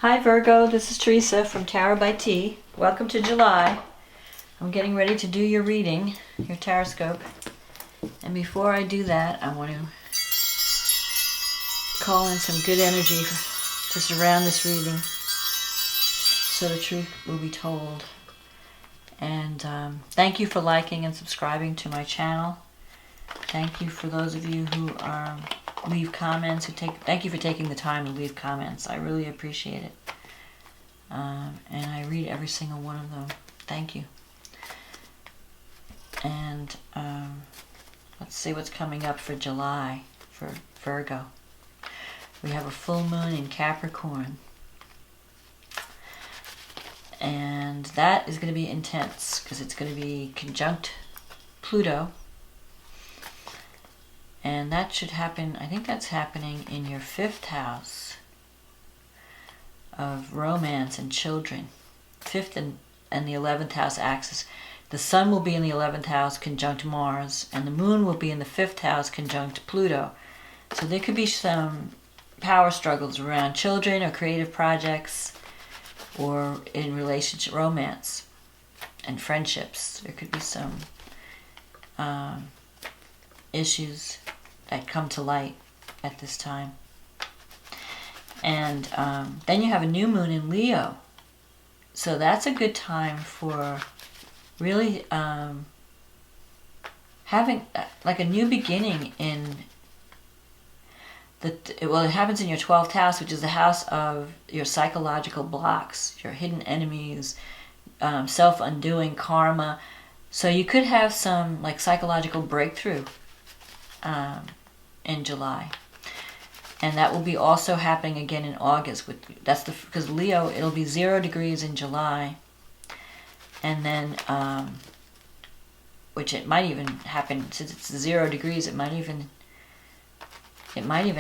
Hi Virgo, this is Teresa from Tarot by T. Welcome to July. I'm getting ready to do your reading, your TarotScope. And before I do that, I want to call in some good energy to surround this reading so the truth will be told. And thank you for liking and subscribing to my channel. Thank you for those of you who leave comments. Thank you for taking the time to leave comments. I really appreciate it. And I read every single one of them. Thank you. And let's see what's coming up for July for Virgo. We have a full moon in Capricorn. And that is going to be intense because it's going to be conjunct Pluto. And that should happen, I think that's happening in your 5th house of romance and children. 5th and the 11th house axis. The sun will be in the 11th house conjunct Mars, and the moon will be in the 5th house conjunct Pluto. So there could be some power struggles around children or creative projects or in relationship, romance and friendships. There could be some issues that come to light at this time. And then you have a new moon in Leo. So that's a good time for really having like a new beginning in it happens in your 12th house, which is the house of your psychological blocks, your hidden enemies, self-undoing karma. So you could have some like psychological breakthrough in July, and that will be also happening again in August. Because Leo, it'll be 0 degrees in July, and then which it might even happen since it's 0 degrees. It might even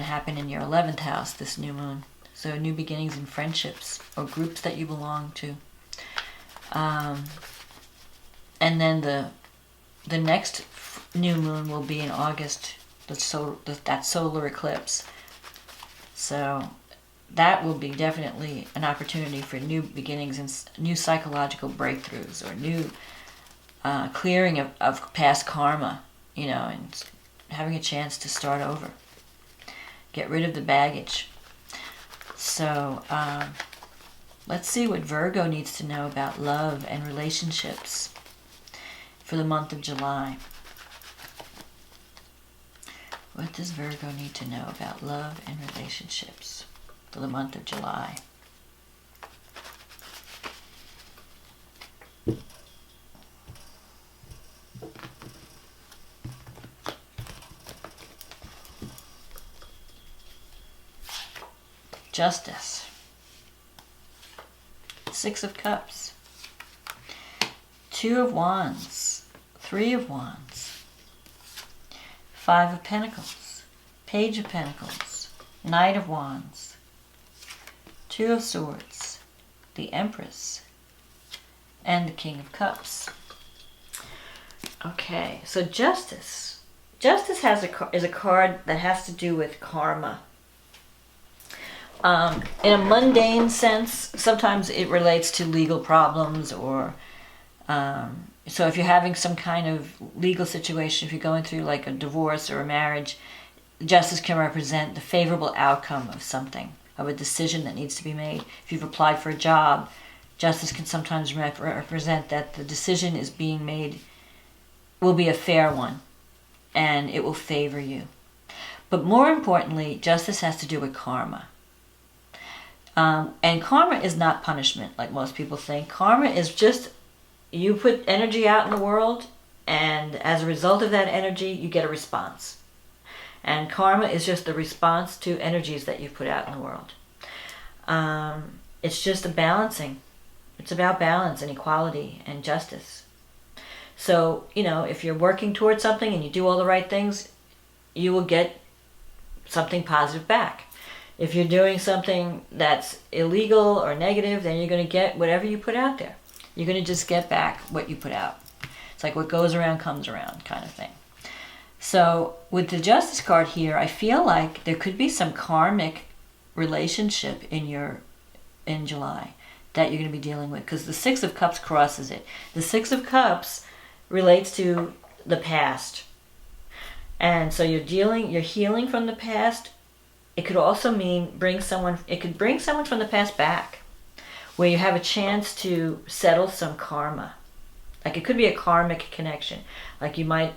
happen in your 11th house, this new moon. So new beginnings in friendships or groups that you belong to. And then the next new moon will be in August, that solar eclipse. So that will be definitely an opportunity for new beginnings and new psychological breakthroughs or new clearing of past karma, and having a chance to start over. Get rid of the baggage. So let's see what Virgo needs to know about love and relationships for the month of July. What does Virgo need to know about love and relationships for the month of July? Justice. 6 of Cups. 2 of Wands. 3 of Wands. 5 of Pentacles. Page of Pentacles. Knight of Wands. 2 of Swords. The Empress. And the King of Cups. Okay, so Justice. Justice is a card that has to do with karma. In a mundane sense, sometimes it relates to legal problems or so if you're having some kind of legal situation, if you're going through like a divorce or a marriage, justice can represent the favorable outcome of something, of a decision that needs to be made. If you've applied for a job, justice can sometimes represent that the decision is being made will be a fair one and it will favor you. But more importantly, justice has to do with karma. And karma is not punishment like most people think. Karma is just you put energy out in the world, and as a result of that energy, you get a response. And karma is just the response to energies that you put out in the world. It's just a balancing. It's about balance and equality and justice. So, if you're working towards something and you do all the right things, you will get something positive back. If you're doing something that's illegal or negative, then you're going to get whatever you put out there. You're going to just get back what you put out. It's like what goes around comes around kind of thing. So with the Justice card here, I feel like there could be some karmic relationship in your in July that you're going to be dealing with, because the Six of Cups crosses it. The Six of Cups relates to the past. And so you're healing from the past. It could also mean bring someone from the past back, where you have a chance to settle some karma. Like it could be a karmic connection. Like you might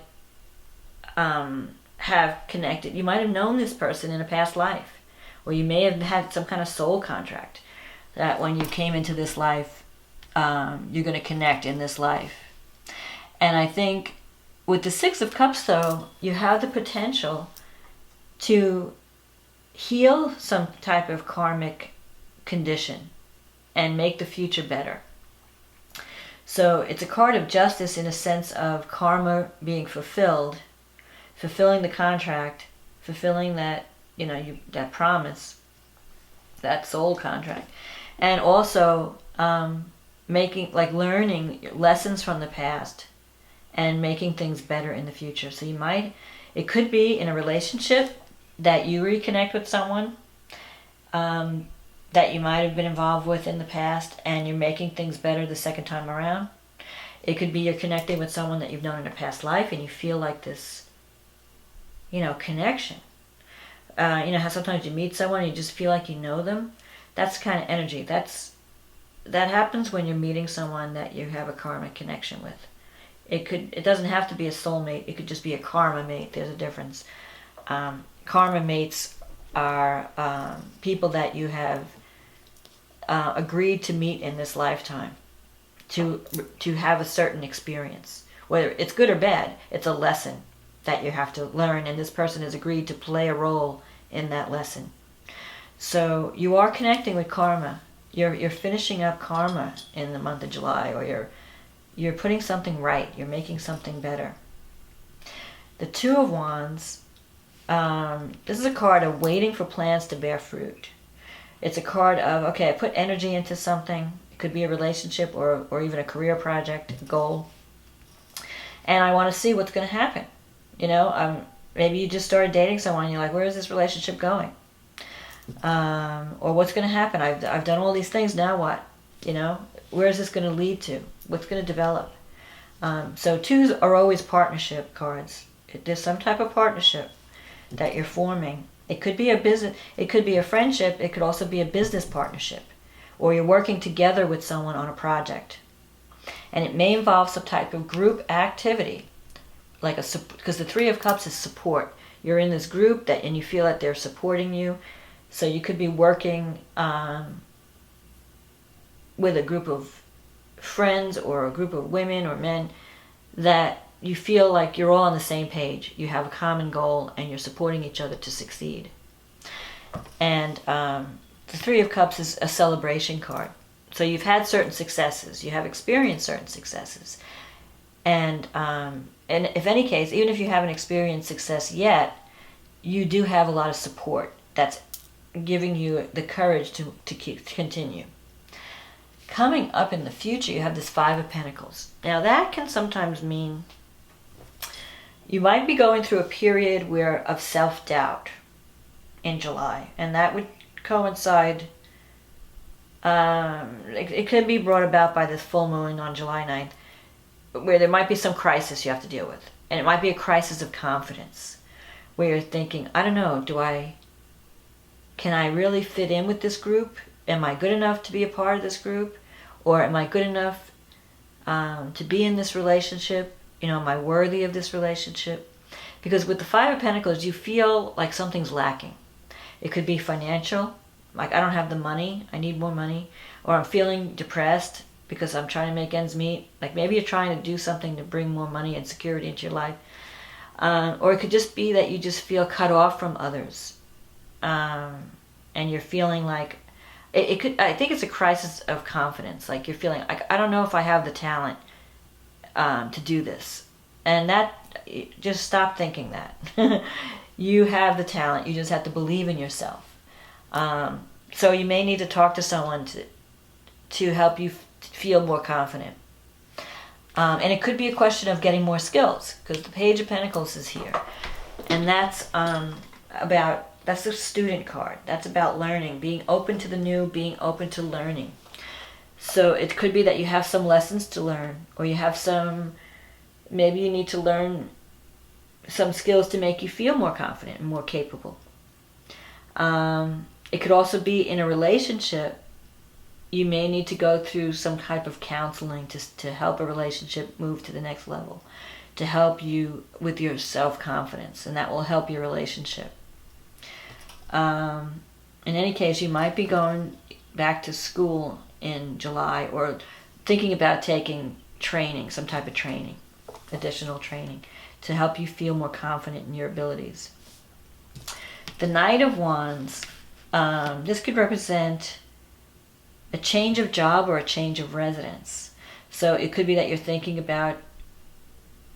have connected. You might have known this person in a past life, or you may have had some kind of soul contract that when you came into this life, you're going to connect in this life. And I think with the Six of Cups, though, you have the potential to heal some type of karmic condition and make the future better. So it's a card of justice in a sense of karma being fulfilled, fulfilling the contract, fulfilling that, that promise, that soul contract, and also learning lessons from the past and making things better in the future. So it could be in a relationship that you reconnect with someone that you might have been involved with in the past, and you're making things better the second time around. It could be you're connecting with someone that you've known in a past life, and you feel like this, connection. How sometimes you meet someone and you just feel like you know them? That's the kind of energy. That happens when you're meeting someone that you have a karmic connection with. It doesn't have to be a soulmate. It could just be a karma mate. There's a difference. Karma mates are people that you have agreed to meet in this lifetime to have a certain experience. Whether it's good or bad, it's a lesson that you have to learn, and this person has agreed to play a role in that lesson. So you are connecting with karma. You're finishing up karma in the month of July, or you're putting something right. You're making something better. The Two of Wands, this is a card of waiting for plans to bear fruit. It's a card of, okay, I put energy into something. It could be a relationship or even a career project, a goal. And I want to see what's going to happen. Maybe you just started dating someone and you're like, where is this relationship going? Or what's going to happen? I've done all these things, now what? Where is this going to lead to? What's going to develop? So twos are always partnership cards. There's some type of partnership that you're forming. It could be a business, it could be a friendship, it could also be a business partnership, or you're working together with someone on a project. And it may involve some type of group activity, because the Three of Cups is support. You're in this group and you feel that they're supporting you. So you could be working with a group of friends or a group of women or men that you feel like you're all on the same page. You have a common goal and you're supporting each other to succeed. And the Three of Cups is a celebration card. So you've had certain successes. You have experienced certain successes. And if any case, even if you haven't experienced success yet, you do have a lot of support that's giving you the courage to continue. Coming up in the future, you have this Five of Pentacles. Now that can sometimes mean you might be going through a period of self-doubt in July, and that would coincide, it could be brought about by this full moon on July 9th, where there might be some crisis you have to deal with. And it might be a crisis of confidence, where you're thinking, I don't know, can I really fit in with this group? Am I good enough to be a part of this group? Or am I good enough to be in this relationship? Am I worthy of this relationship? Because with the Five of Pentacles, you feel like something's lacking. It could be financial, like I don't have the money, I need more money. Or I'm feeling depressed because I'm trying to make ends meet. Like maybe you're trying to do something to bring more money and security into your life. Or it could just be that you just feel cut off from others. And you're feeling like, I think it's a crisis of confidence. Like you're feeling like, I don't know if I have the talent to do this. And just stop thinking that. You have the talent. You just have to believe in yourself. So you may need to talk to someone to help you feel more confident. And it could be a question of getting more skills, because the Page of Pentacles is here. And that's about that's the student card. That's about learning, being open to the new, being open to learning. So it could be that you have some lessons to learn, or you have maybe you need to learn some skills to make you feel more confident and more capable. It could also be in a relationship. You may need to go through some type of counseling to help a relationship move to the next level, to help you with your self-confidence, and that will help your relationship. In any case, you might be going back to school in July, or thinking about taking training, some type of training, additional training, to help you feel more confident in your abilities. The Knight of Wands, this could represent a change of job or a change of residence. So it could be that you're thinking about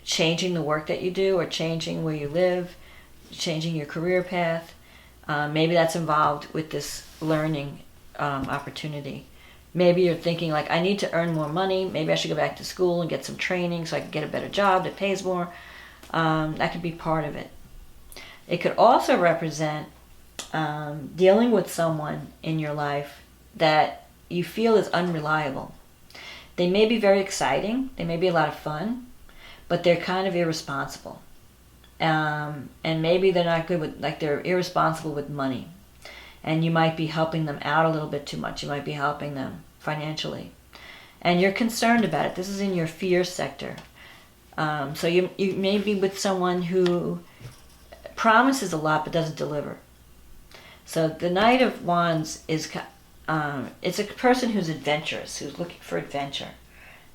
changing the work that you do, or changing where you live, changing your career path. Maybe that's involved with this learning opportunity. Maybe you're thinking like, I need to earn more money. Maybe I should go back to school and get some training so I can get a better job that pays more. That could be part of it. It could also represent dealing with someone in your life that you feel is unreliable. They may be very exciting. They may be a lot of fun, but they're kind of irresponsible. And maybe they're not good with, like, they're irresponsible with money. And you might be helping them out a little bit too much. You might be helping them financially. And you're concerned about it. This is in your fear sector. So you may be with someone who promises a lot but doesn't deliver. So the Knight of Wands is it's a person who's adventurous, who's looking for adventure.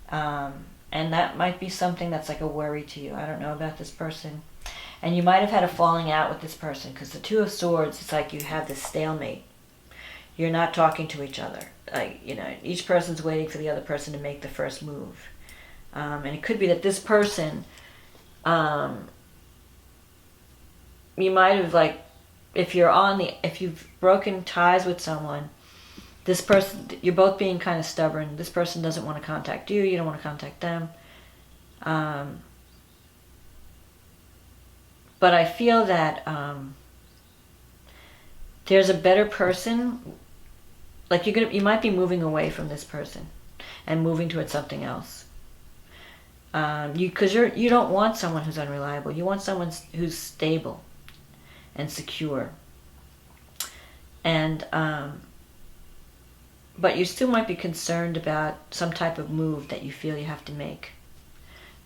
And that might be something that's like a worry to you. I don't know about this person. And you might have had a falling out with this person, because the Two of Swords, it's like you have this stalemate. You're not talking to each other. Like, each person's waiting for the other person to make the first move. And it could be that this person, you might have, like, if you've broken ties with someone, this person, you're both being kind of stubborn. This person doesn't want to contact you. You don't want to contact them. But I feel that there's a better person. Like, you might be moving away from this person and moving towards something else. Because you don't want someone who's unreliable. You want someone who's stable and secure. And but you still might be concerned about some type of move that you feel you have to make.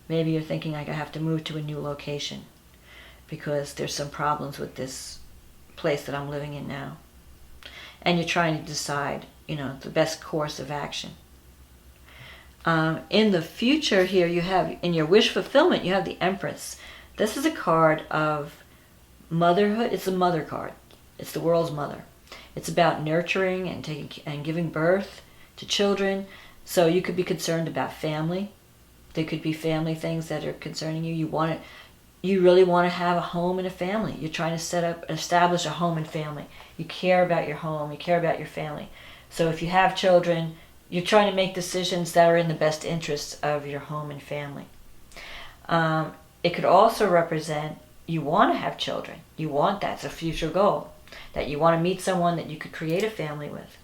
Maybe you're thinking, like, I have to move to a new location because there's some problems with this place that I'm living in now. And you're trying to decide, the best course of action. In the future here, you have, in your wish fulfillment, you have the Empress. This is a card of motherhood. It's a mother card. It's the world's mother. It's about nurturing and giving birth to children. So you could be concerned about family. There could be family things that are concerning you. You really want to have a home and a family. You're trying to establish a home and family. You care about your home. You care about your family. So if you have children, you're trying to make decisions that are in the best interests of your home and family. It could also represent you want to have children. You want that. It's a future goal. That you want to meet someone that you could create a family with.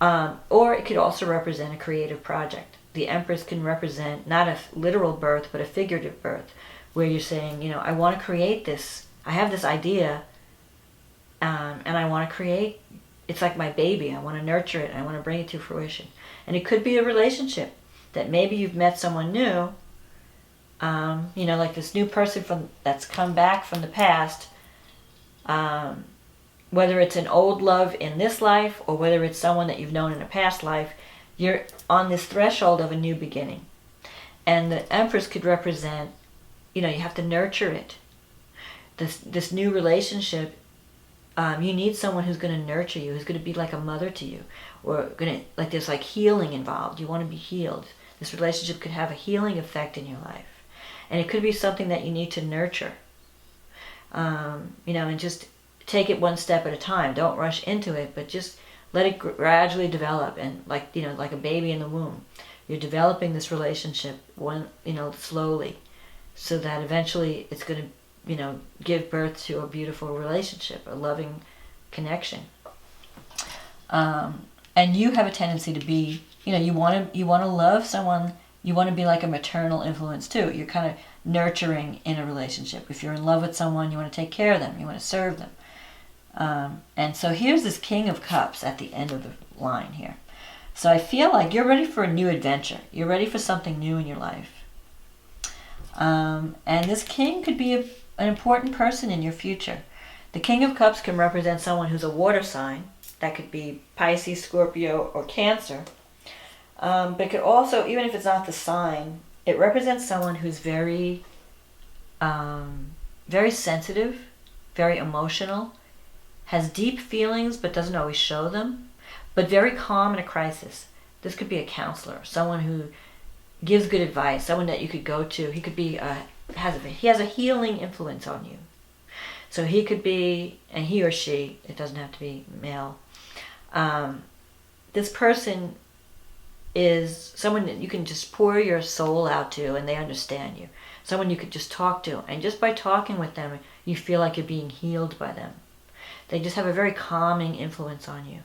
Or it could also represent a creative project. The Empress can represent not a literal birth, but a figurative birth, where you're saying, I want to create this. I have this idea, and I want to create, it's like my baby. I want to nurture it. I want to bring it to fruition. And it could be a relationship that maybe you've met someone new, like this new person that's come back from the past, whether it's an old love in this life or whether it's someone that you've known in a past life, you're on this threshold of a new beginning. And the Empress could represent, you have to nurture it. This new relationship, you need someone who's going to nurture you, who's going to be like a mother to you, or there's like healing involved. You want to be healed. This relationship could have a healing effect in your life. And it could be something that you need to nurture. And just take it one step at a time. Don't rush into it, but just let it gradually develop. And like a baby in the womb, you're developing this relationship slowly, so that eventually it's going to give birth to a beautiful relationship, a loving connection. And you have a tendency to be, you want to love someone. You want to be like a maternal influence too. You're kind of nurturing in a relationship. If you're in love with someone, you want to take care of them. You want to serve them. And so here's this King of Cups at the end of the line here. So I feel like you're ready for a new adventure. You're ready for something new in your life. And this king could be an important person in your future. The King of Cups can represent someone who's a water sign. That could be Pisces, Scorpio, or Cancer. But it could also, even if it's not the sign, it represents someone who's very, very sensitive, very emotional, has deep feelings but doesn't always show them, but very calm in a crisis. This could be a counselor, someone who gives good advice, someone that you could go to. He could be he has a healing influence on you. So he could be, and he or she, it doesn't have to be male. This person is someone that you can just pour your soul out to and they understand you. Someone you could just talk to, and just by talking with them, you feel like you're being healed by them. They just have a very calming influence on you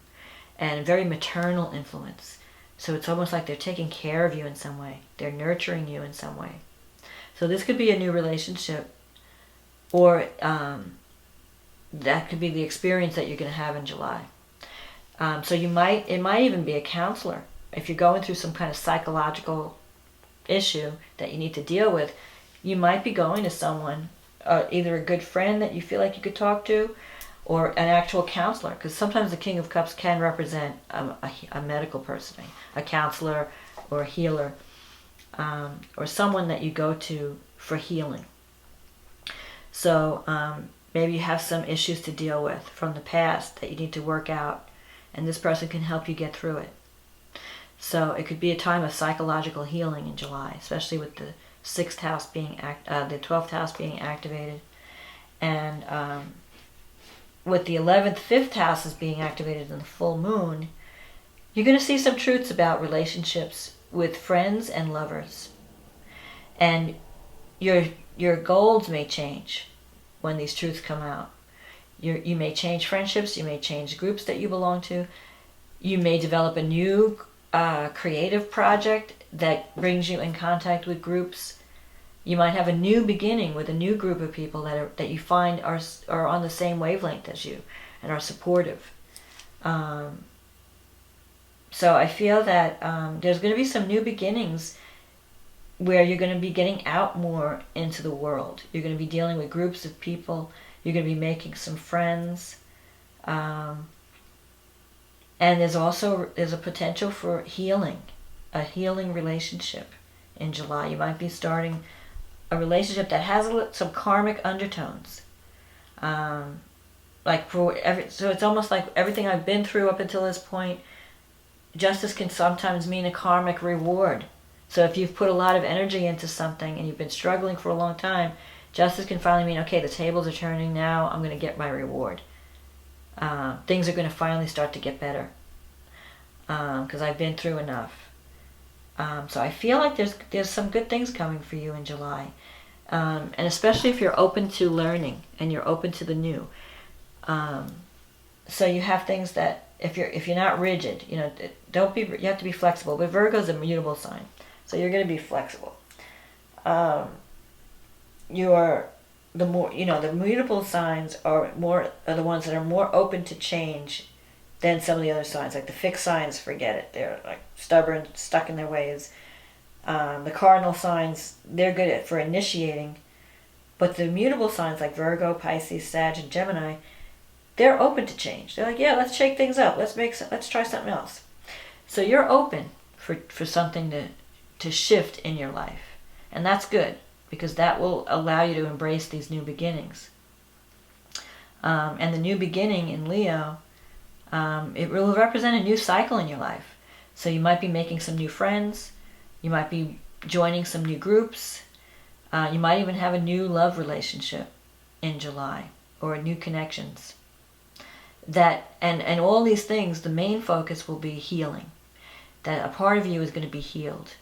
and a very maternal influence. So it's almost like they're taking care of you in some way. They're nurturing you in some way. So this could be a new relationship, or that could be the experience that you're going to have in July. So it might even be a counselor. If you're going through some kind of psychological issue that you need to deal with, you might be going to someone, either a good friend that you feel like you could talk to, or an actual counselor, because sometimes the King of Cups can represent a medical person, a counselor or a healer, or someone that you go to for healing. So maybe you have some issues to deal with from the past that you need to work out, and this person can help you get through it. So it could be a time of psychological healing in July, especially with the 6th house being the 12th house being activated, and with the 11th, 5th houses being activated in the full moon. You're going to see some truths about relationships with friends and lovers, and your goals may change when these truths come out. You may change friendships. You may change groups that you belong to. You may develop a new creative project that brings you in contact with groups. You might have a new beginning with a new group of people that you find are on the same wavelength as you and are supportive. So I feel that there's going to be some new beginnings where you're going to be getting out more into the world. You're going to be dealing with groups of people. You're going to be making some friends. And there's a potential for healing, a healing relationship in July. You might be starting a relationship that has some karmic undertones. So it's almost like everything I've been through up until this point, justice can sometimes mean a karmic reward. So if you've put a lot of energy into something and you've been struggling for a long time, justice can finally mean, okay, the tables are turning now, I'm going to get my reward. Things are going to finally start to get better because I've been through enough. So I feel like there's some good things coming for you in July, and especially if you're open to learning and you're open to the new. So you have things that if you're not rigid, you have to be flexible. But Virgo's a mutable sign, so you're going to be flexible. The mutable signs are the ones that are more open to change than some of the other signs. Like the fixed signs, forget it. They're like stubborn, stuck in their ways. The cardinal signs, they're good for initiating. But the mutable signs like Virgo, Pisces, Sag, and Gemini, they're open to change. They're like, yeah, let's shake things up. Let's try something else. So you're open for something to shift in your life. And that's good, because that will allow you to embrace these new beginnings. And the new beginning in Leo, it will represent a new cycle in your life. So you might be making some new friends. You might be joining some new groups. You might even have a new love relationship in July, or new connections. And all these things, the main focus will be healing. That a part of you is going to be healed.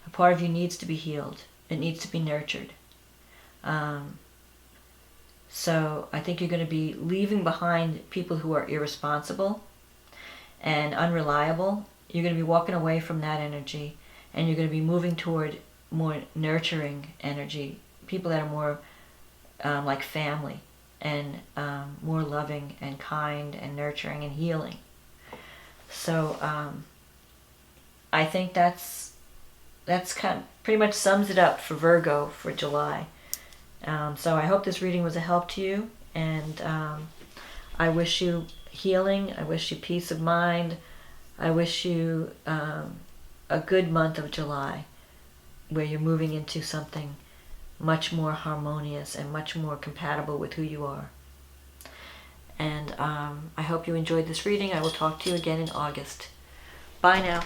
A part of you needs to be healed. It needs to be nurtured. So I think you're going to be leaving behind people who are irresponsible and unreliable. You're going to be walking away from that energy, and you're going to be moving toward more nurturing energy, people that are more like family, and more loving and kind and nurturing and healing. So I think that's kind of pretty much sums it up for Virgo for July. So I hope this reading was a help to you, and I wish you healing. I wish you peace of mind. I wish you a good month of July, where you're moving into something much more harmonious and much more compatible with who you are. And I hope you enjoyed this reading. I will talk to you again in August. Bye now.